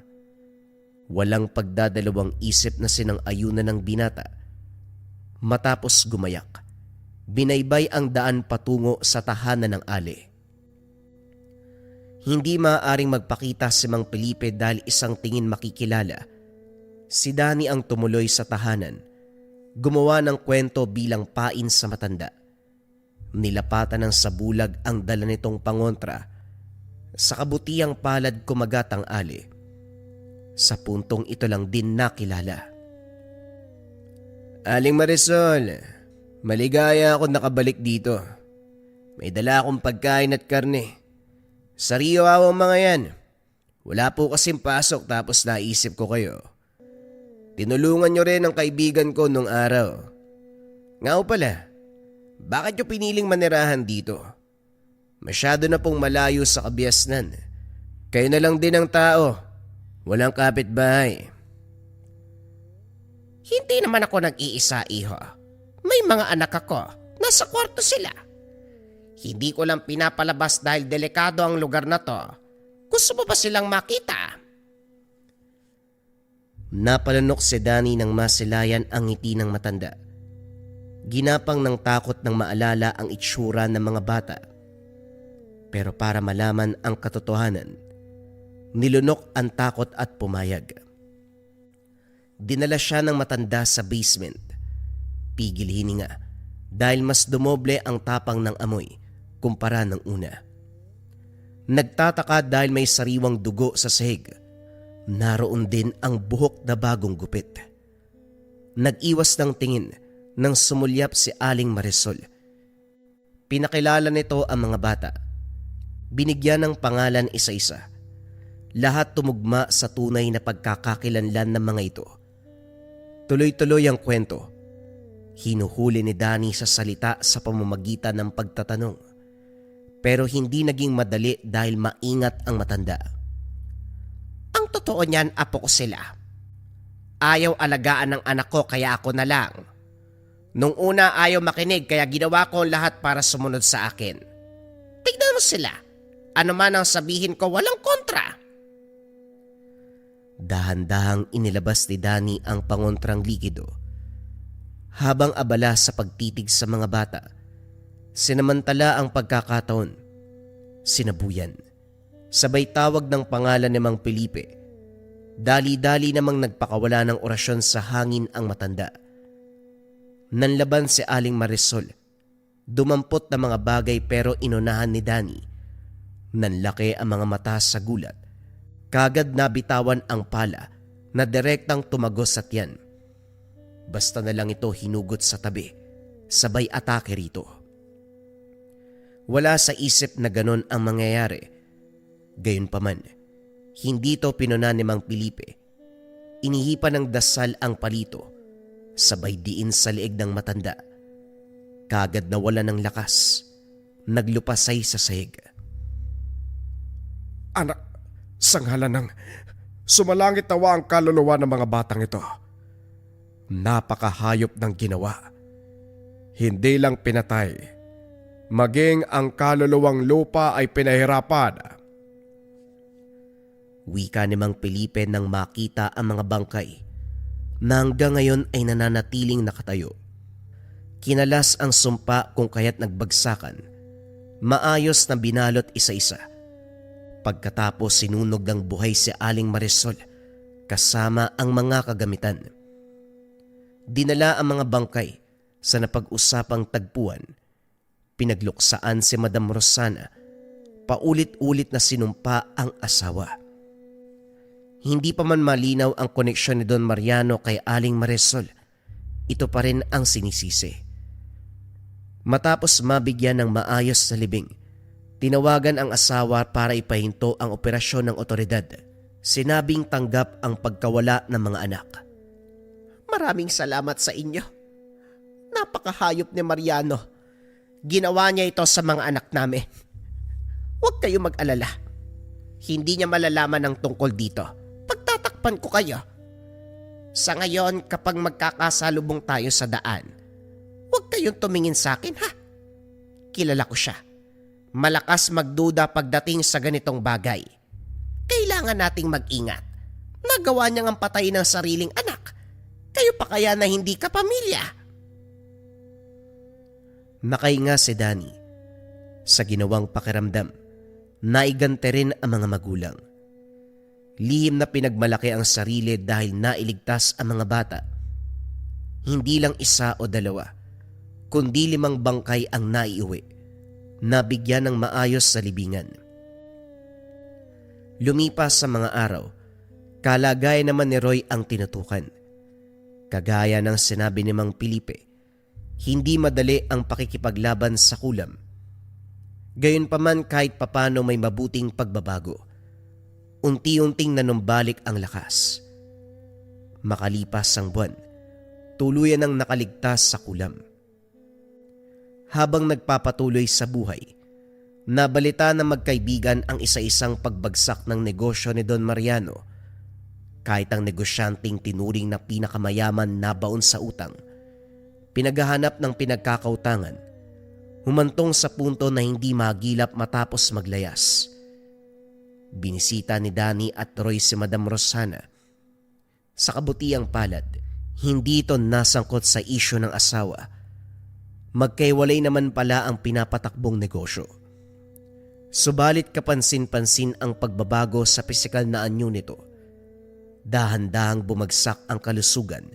Walang pagdadalawang isip na sinang-ayunan ng binata. Matapos gumayak, binaybay ang daan patungo sa tahanan ng ali. Hindi maaaring magpakita si Mang Felipe dahil isang tingin makikilala. Si Danny ang tumuloy sa tahanan, gumawa ng kwento bilang pain sa matanda. Nilapatan ng sabulag ang dala nitong pangontra. Sa kabutiang palad kumagat ang ali. Sa puntong ito lang din nakilala. Aling Marisol, maligaya ako nakabalik dito. May dala akong pagkain at karne. Sariwa ang mga yan. Wala po kasing pasok tapos naisip ko kayo. Tinulungan nyo rin ang kaibigan ko nung araw. Nga o pala, bakit nyo piniling manirahan dito? Masyado na pong malayo sa kabiasnan. Kayo na lang din ang tao. Walang kapitbahay. Hindi naman ako nag-iisa, iho. May mga anak ako. Nasa kwarto sila. Hindi ko lang pinapalabas dahil delikado ang lugar na to. Gusto mo ba silang makita? Napalanok si Danny nang masilayan ang ngiti ng matanda. Ginapang ng takot nang maalala ang itsura ng mga bata. Pero para malaman ang katotohanan, nilunok ang takot at pumayag. Dinala siya ng matanda sa basement. Pigil hininga dahil mas dumoble ang tapang ng amoy kumpara ng una. Nagtataka dahil may sariwang dugo sa sahig. Naroon din ang buhok na bagong gupit. Nag-iwas ng tingin nang sumulyap si Aling Marisol. Pinakilala nito ang mga bata. Binigyan ng pangalan isa-isa. Lahat tumugma sa tunay na pagkakakilanlan ng mga ito. Tuloy-tuloy ang kwento. Hinuhuli ni Danny sa salita sa pamamagitan ng pagtatanong. Pero hindi naging madali dahil maingat ang matanda. Ang totoo niyan, apo ko sila. Ayaw alagaan ng anak ko kaya ako na lang. Nung una ayaw makinig kaya ginawa ko ang lahat para sumunod sa akin. Tignan mo sila. Ano man ang sabihin ko, walang kontra. Dahan-dahang inilabas ni Danny ang pangontrang likido. Habang abala sa pagtitig sa mga bata, sinamantala ang pagkakataon. Sinabuyan. Sabay tawag ng pangalan ni Mang Felipe. Dali-dali namang nagpakawala ng orasyon sa hangin ang matanda. Nanlaban si Aling Marisol. Dumampot na mga bagay pero inunahan ni Danny. Nanlaki ang mga mata sa gulat. Kagad nabitawan ang pala na direktang tumagos sa tiyan. Basta na lang ito hinugot sa tabi. Sabay atake rito. Wala sa isip na ganon ang mangyayari. Gayunpaman, hindi to pinuna ni Mang Felipe. Inihipan ng dasal ang palito. Sabay diin sa leeg ng matanda. Kagad nawala ng lakas. Naglupasay sa sahig. Anak, sanghalan ng sumalangit nawa ang kaluluwa ng mga batang ito. Napakahayop ng ginawa. Hindi lang pinatay, maging ang kaluluwang lupa ay pinahirapan. Wika ni Mang Felipe nang makita ang mga bangkay na hanggang ngayon ay nananatiling nakatayo. Kinalas ang sumpa kung kaya't nagbagsakan. Maayos na binalot isa-isa. Pagkatapos sinunog ng buhay si Aling Marisol kasama ang mga kagamitan. Dinala ang mga bangkay sa napag-usapang tagpuan. Pinagluksaan si Madam Rosana. Paulit-ulit na sinumpa ang asawa. Hindi pa man malinaw ang koneksyon ni Don Mariano kay Aling Marisol, ito pa rin ang sinisisi. Matapos mabigyan ng maayos sa libing, tinawagan ang asawa para ipahinto ang operasyon ng otoridad. Sinabing tanggap ang pagkawala ng mga anak. Maraming salamat sa inyo. Napakahayop ni Mariano. Ginawa niya ito sa mga anak namin. Huwag kayo mag-alala. Hindi niya malalaman ang tungkol dito. Pagtatakpan ko kayo. Sa ngayon, kapag magkakasalubong tayo sa daan, huwag kayong tumingin sa akin, ha? Kilala ko siya. Malakas magduda pagdating sa ganitong bagay. Kailangan nating mag-ingat. Nagawa niyang ang patay ng sariling anak. Kayo pa kaya na hindi ka pamilya? Nakahinga si Danny. Sa ginawang pakiramdam, naigante rin ang mga magulang. Lihim na pinagmalaki ang sarili dahil nailigtas ang mga bata. Hindi lang isa o dalawa, kundi 5 bangkay ang naiuwi. Nabigyan ng maayos sa libingan. Lumipas sa mga araw, kalagayan naman ni Roy ang tinutukan. Kagaya ng sinabi ni Mang Felipe, hindi madali ang pakikipaglaban sa kulam. Gayunpaman kahit papano may mabuting pagbabago. Unti-unting nanumbalik ang lakas. Makalipas ang buwan, tuluyan ang nakaligtas sa kulam. Habang nagpapatuloy sa buhay, nabalita ng magkaibigan ang isa-isang pagbagsak ng negosyo ni Don Mariano. Kahit ang negosyanteng tinuring na pinakamayaman na baon sa utang, pinaghahanap ng pinagkakautangan, humantong sa punto na hindi magilap matapos maglayas. Binisita ni Danny at Roy si Madam Rosana. Sa kabutiang palad, hindi ito nasangkot sa isyu ng asawa. Magkaiwalay naman pala ang pinapatakbong negosyo. Subalit kapansin-pansin ang pagbabago sa pisikal na anyo nito. Dahan-dahang bumagsak ang kalusugan,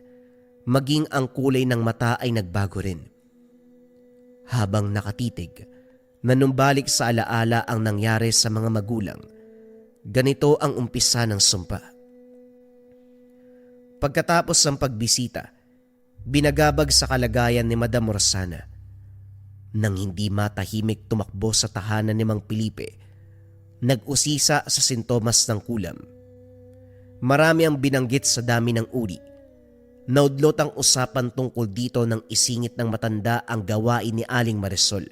maging ang kulay ng mata ay nagbago rin. Habang nakatitig, nanumbalik sa alaala ang nangyari sa mga magulang. Ganito ang umpisa ng sumpa. Pagkatapos ng pagbisita, binagabag sa kalagayan ni Madam Rosana. Nang hindi matahimik tumakbo sa tahanan ni Mang Felipe, nag-usisa sa sintomas ng kulam. Marami ang binanggit sa dami ng uri. Naudlot ang usapan tungkol dito nang isingit ng matanda ang gawain ni Aling Marisol.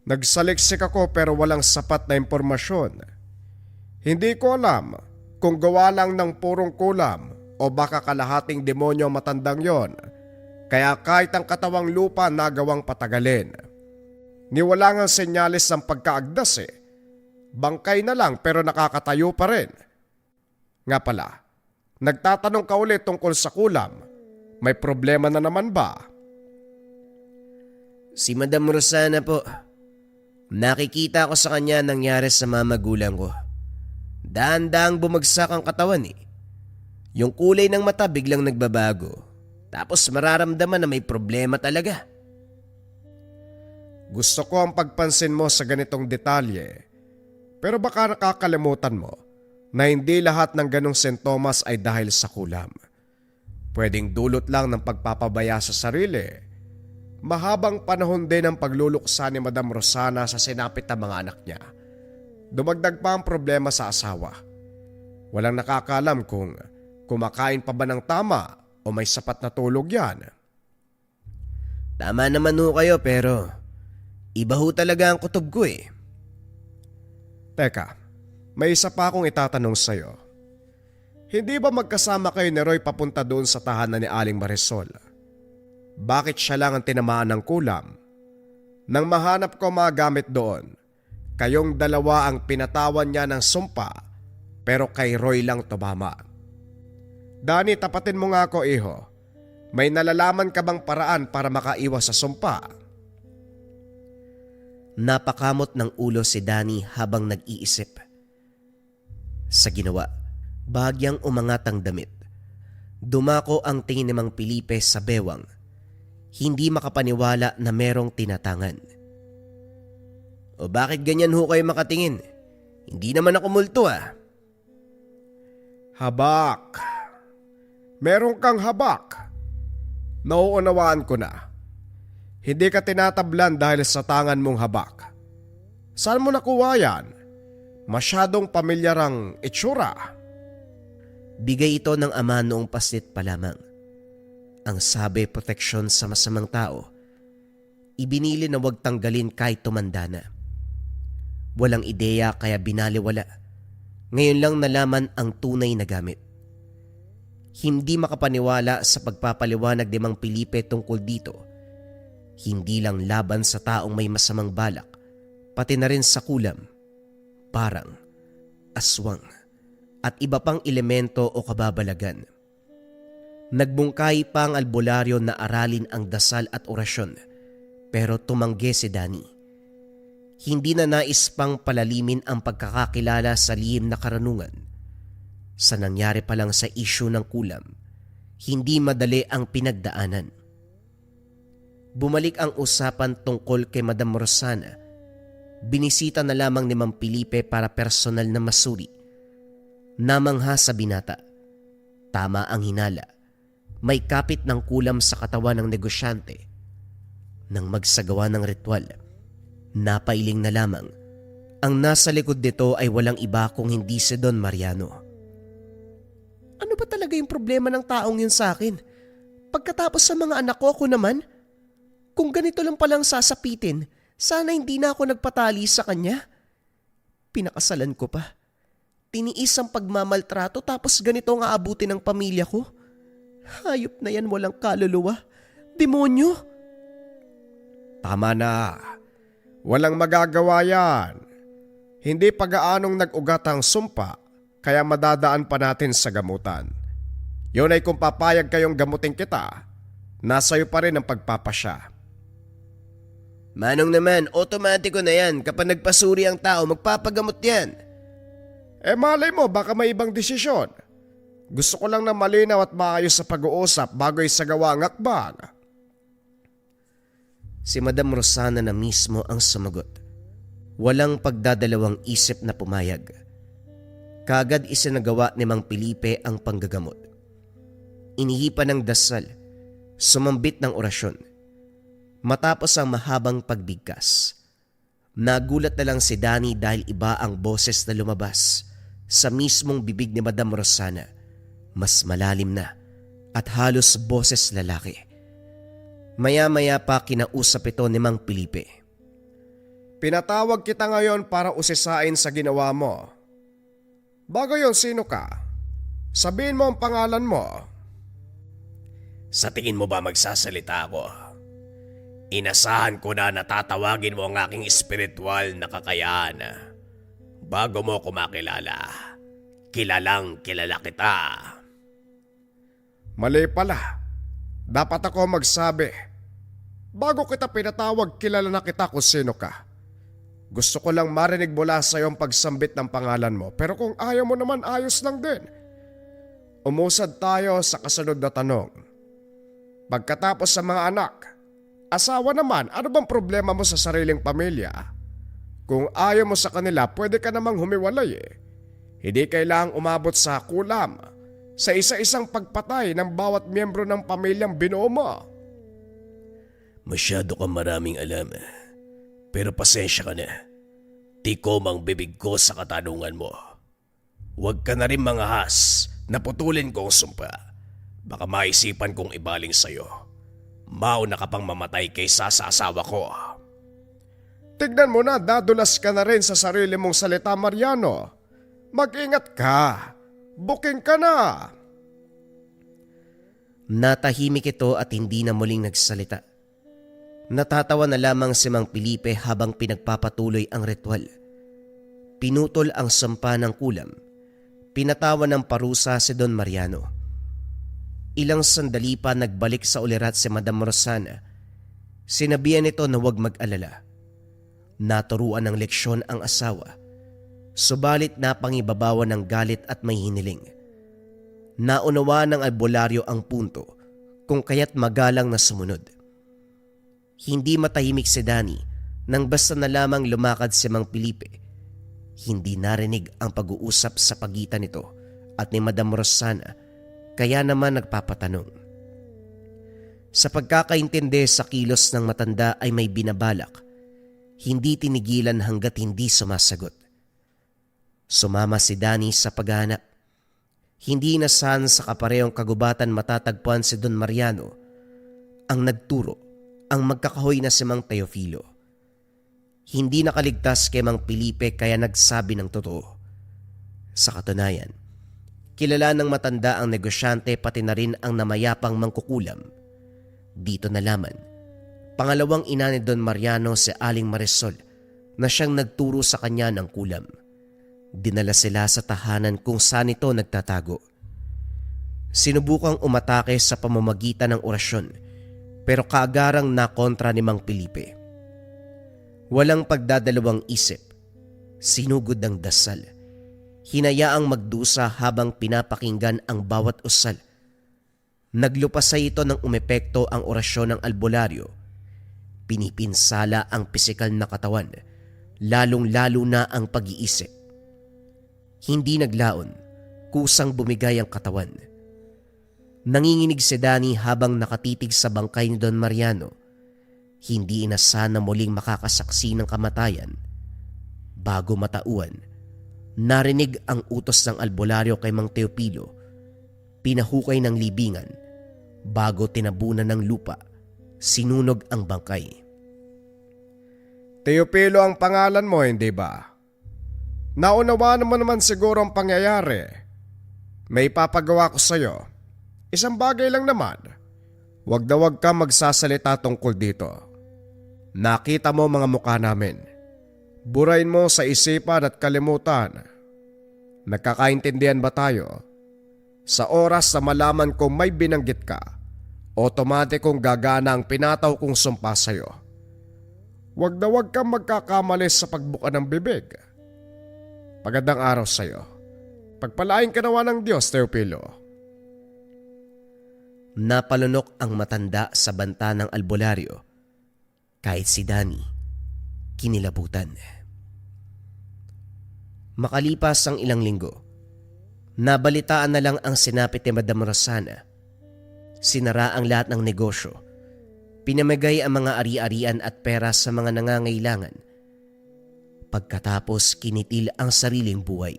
Nagsaliksik ako pero walang sapat na impormasyon. Hindi ko alam kung gawa lang ng purong kulam o baka kalahating demonyo ang matandang yon. Kaya kahit ang katawang lupa nagawang patagalin. Niwala ngang senyalis ng pagkaagdas eh. Bangkay na lang pero nakakatayo pa rin. Nga pala, nagtatanong ka ulit tungkol sa kulam. May problema na naman ba? Si Madam Rosana po. Nakikita ko sa kanya nangyari sa mga magulang ko. Dahan-dahang bumagsak ang katawan eh. Yung kulay ng mata biglang nagbabago. Tapos mararamdaman na may problema talaga. Gusto ko ang pagpansin mo sa ganitong detalye. Pero baka nakakalimutan mo na hindi lahat ng ganong sintomas ay dahil sa kulam. Pwedeng dulot lang ng pagpapabaya sa sarili. Mahabang panahon din ang pagluluksa ni Madam Rosana sa sinapit ng mga anak niya. Dumagdag pa ang problema sa asawa. Walang nakakalam kung kumakain pa ba ng tama o may sapat na tulog yan. Tama naman ho kayo pero iba ho talaga ang kutob ko eh. Teka, may isa pa akong itatanong sa'yo. Hindi ba magkasama kayo ni Roy papunta doon sa tahanan ni Aling Marisol? Bakit siya lang ang tinamaan ng kulam? Nang mahanap ko mga gamit doon, kayong dalawa ang pinatawan niya ng sumpa pero kay Roy lang tumama. Dani, tapatin mo nga ako, iho. May nalalaman ka bang paraan para makaiwas sa sumpa? Napakamot ng ulo si Danny habang nag-iisip. Sa ginawa, bahagyang umangat ang damit. Dumako ang tingin ni Mang Felipe sa bewang. Hindi makapaniwala na merong tinatangan. O bakit ganyan ho kayo makatingin? Hindi naman ako multo ah. Habak. Meron kang habak. Nauunawaan ko na. Hindi ka tinatablan dahil sa tangan mong habak. Saan mo nakuha yan? Masyadong pamilyar ang itsura. Bigay ito ng ama noong paslit pa lamang. Ang sabi proteksyon sa masamang tao. Ibinili na huwag tanggalin kahit tumanda na. Walang ideya kaya binaliwala. Ngayon lang nalaman ang tunay na gamit. Hindi makapaniwala sa pagpapaliwanag ni Mang Felipe tungkol dito. Hindi lang laban sa taong may masamang balak, pati na rin sa kulam, parang, aswang, at iba pang elemento o kababalagan. Nagbungkay pa ang albularyo na aralin ang dasal at orasyon, pero tumanggi si Danny. Hindi na nais pang palalimin ang pagkakakilala sa lihim na karanungan. Sa nangyari pa lang sa isyu ng kulam, hindi madali ang pinagdaanan. Bumalik ang usapan tungkol kay Madam Rosana. Binisita na lamang ni Mang Felipe para personal na masuri. Namangha sa binata. Tama ang hinala. May kapit ng kulam sa katawan ng negosyante. Nang magsagawa ng ritual, napailing na lamang. Ang nasa likod nito ay walang iba kung hindi si Don Mariano. Ano ba talaga yung problema ng taong yun sa akin? Pagkatapos sa mga anak ko, ako naman, kung ganito lang palang sasapitin, sana hindi na ako nagpatali sa kanya. Pinakasalan ko pa. Tiniis ang pagmamaltrato tapos ganito ang aabutin ng pamilya ko. Hayop na yan, walang kaluluwa. Demonyo! Tama na. Walang magagawa yan. Hindi pag-aanong nag-ugat ang sumpa, kaya madadaan pa natin sa gamutan. Yun ay kung papayag kayong gamutin kita, nasa iyo pa rin ang pagpapasya. Manong naman, otomatiko na yan. Kapag nagpasuri ang tao, magpapagamot yan. Malay mo baka may ibang desisyon. Gusto ko lang na malinaw at maayos sa pag-uusap bago isagawa ang akbang. Si Madam Rosana na mismo ang sumagot. Walang pagdadalawang isip na pumayag. Kaagad isinagawa ni Mang Felipe ang panggagamot. Inihipan ng dasal, sumambit ng orasyon. Matapos ang mahabang pagbigkas, nagulat na lang si Danny dahil iba ang boses na lumabas sa mismong bibig ni Madam Rosana. Mas malalim na at halos boses lalaki. Maya-maya pa kinausap ito ni Mang Felipe. Pinatawag kita ngayon para usisain sa ginawa mo. Bago yon, sino ka? Sabihin mo ang pangalan mo. Sa tingin mo ba magsasalita ako? Inasahan ko na natatawagin mo ang aking espiritual na kakayahan. Bago mo ko makilala, kilalang kilala kita. Mali pala. Dapat ako magsabi. Bago kita pinatawag, kilala na kita kung sino ka. Gusto ko lang marinig mula sa iyong pagsambit ng pangalan mo, pero kung ayaw mo naman, ayos lang din. Umusad tayo sa kasunod na tanong. Pagkatapos sa mga anak, asawa naman, ano bang problema mo sa sariling pamilya? Kung ayaw mo sa kanila, pwede ka namang humiwalay eh. Hindi kailangang umabot sa kulam sa isa-isang pagpatay ng bawat miyembro ng pamilyang binuo mo. Masyado kang maraming alam. Pero pasensya ka na. Tikom ang bibig ko sa katanungan mo. Huwag ka na rin mangahas na putulin ko ang sumpa. Baka maisipan kong ibaling sa'yo. Mauna ka pang mamatay kaysa sa asawa ko. Tignan mo na, dadulas ka na rin sa sarili mong salita, Mariano. Mag-ingat ka. Booking ka na. Natahimik ito at hindi na muling nagsalita. Natatawa na lamang si Mang Felipe habang pinagpapatuloy ang ritual. Pinutol ang sampa ng kulam. Pinatawa ng parusa si Don Mariano. Ilang sandali pa nagbalik sa ulirat si Madam Rosana. Sinabihan nito na huwag mag-alala. Naturuan ng leksyon ang asawa. Subalit napangibabawan ng galit at may hiniling. Naunawa ng albularyo ang punto kung kaya't magalang na sumunod. Hindi matahimik si Danny nang basta na lamang lumakad si Mang Felipe. Hindi narinig ang pag-uusap sa pagitan nito at ni Madam Rosana, kaya naman nagpapatanong. Sa pagkakaintindi sa kilos ng matanda ay may binabalak. Hindi tinigilan hanggat hindi sumasagot. Sumama si Danny sa paghahanap. Hindi inasahan sa kaparehong kagubatan matatagpuan si Don Mariano. Ang nagturo, ang magkakahoy na si Mang Teofilo. Hindi nakaligtas kay Mang Felipe kaya nagsabi ng totoo. Sa katunayan, kilala ng matanda ang negosyante pati na rin ang namayapang mangkukulam. Dito nalaman, pangalawang ina ni Don Mariano si Aling Marisol na siyang nagturo sa kanya ng kulam. Dinala sila sa tahanan kung saan ito nagtatago. Sinubukang umatake sa pamamagitan ng orasyon pero kaagarang nakontra ni Mang Felipe. Walang pagdadalawang isip, sinugod ng dasal. Hinayaang magdusa habang pinapakinggan ang bawat usal. Naglupasay ito ng umepekto ang orasyon ng albularyo. Pinipinsala ang pisikal na katawan, lalong-lalo na ang pag-iisip. Hindi naglaon, kusang bumigay ang katawan. Nanginginig si Danny habang nakatitig sa bangkay ni Don Mariano. Hindi inasahan na muling makakasaksi ng kamatayan. Bago matauan, narinig ang utos ng albularyo kay Mang Teofilo. Pinahukay ng libingan. Bago tinabunan ng lupa, sinunog ang bangkay. Teofilo ang pangalan mo, hindi ba? Naunawaan mo naman siguro ang pangyayari. May papagawa ko sa'yo. Isang bagay lang naman. Huwag na huwag ka magsasalita tungkol dito. Nakita mo mga mukha namin. Burahin mo sa isipan at kalimutan. Nagkakaintindihan ba tayo? Sa oras na malaman kong may binanggit ka, otomatikong gagana ang pinataw kong sumpa sa'yo. Huwag na huwag kang magkakamali sa pagbuka ng bibig. Magandang araw sa'yo. Pagpalain ka nawa ng Diyos, Teopilo. Napalunok ang matanda sa banta ng albularyo. Kahit si Danny, kinilabutan. Makalipas ang ilang linggo, nabalitaan na lang ang sinapit ni Madam Rosana. Sinara ang lahat ng negosyo. Pinamigay ang mga ari-arian at pera sa mga nangangailangan. Pagkatapos kinitil ang sariling buhay.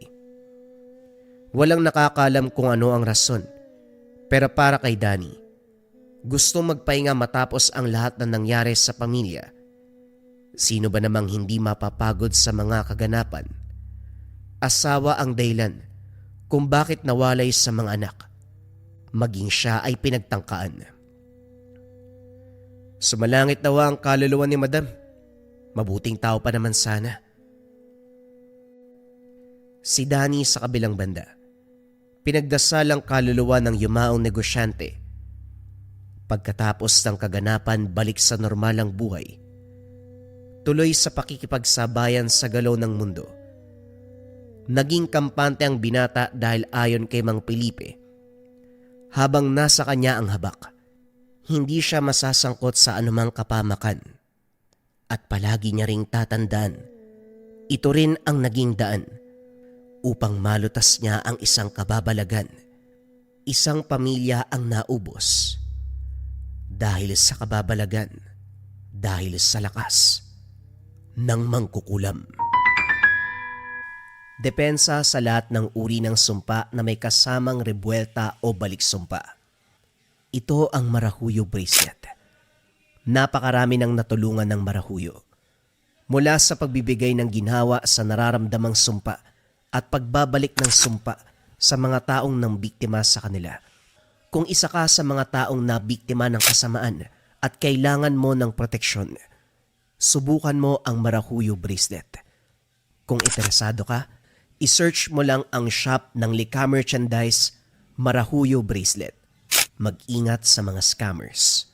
Walang nakakalam kung ano ang rason. Pero para kay Danny, gusto magpahinga matapos ang lahat na nangyari sa pamilya. Sino ba namang hindi mapapagod sa mga kaganapan? Asawa ang dahilan kung bakit nawalay sa mga anak. Maging siya ay pinagtangkaan. Sumalangit nawa ang kaluluwa ni Madam. Mabuting tao pa naman sana. Si Danny sa kabilang banda. Pinagdasal ang kaluluwa ng yumaong negosyante. Pagkatapos ng kaganapan, balik sa normal ang buhay. Tuloy sa pakikipagsabayan sa galaw ng mundo. Naging kampante ang binata dahil ayon kay Mang Felipe. Habang nasa kanya ang habak, hindi siya masasangkot sa anumang kapamakan. At palagi niya ring tatandaan, ito rin ang naging daan upang malutas niya ang isang kababalagan. Isang pamilya ang naubos dahil sa kababalagan, dahil sa lakas ng mangkukulam. Depensa sa lahat ng uri ng sumpa na may kasamang rebuelta o balik sumpa. Ito ang Marahuyo Bracelet. Napakarami ng natulungan ng Marahuyo. Mula sa pagbibigay ng ginhawa sa nararamdamang sumpa at pagbabalik ng sumpa sa mga taong nang biktima sa kanila. Kung isa ka sa mga taong nabiktima ng kasamaan at kailangan mo ng proteksyon, subukan mo ang Marahuyo Bracelet. Kung interesado ka, i-search mo lang ang shop ng Lika Merchandise Marahuyo Bracelet. Mag-ingat sa mga scammers.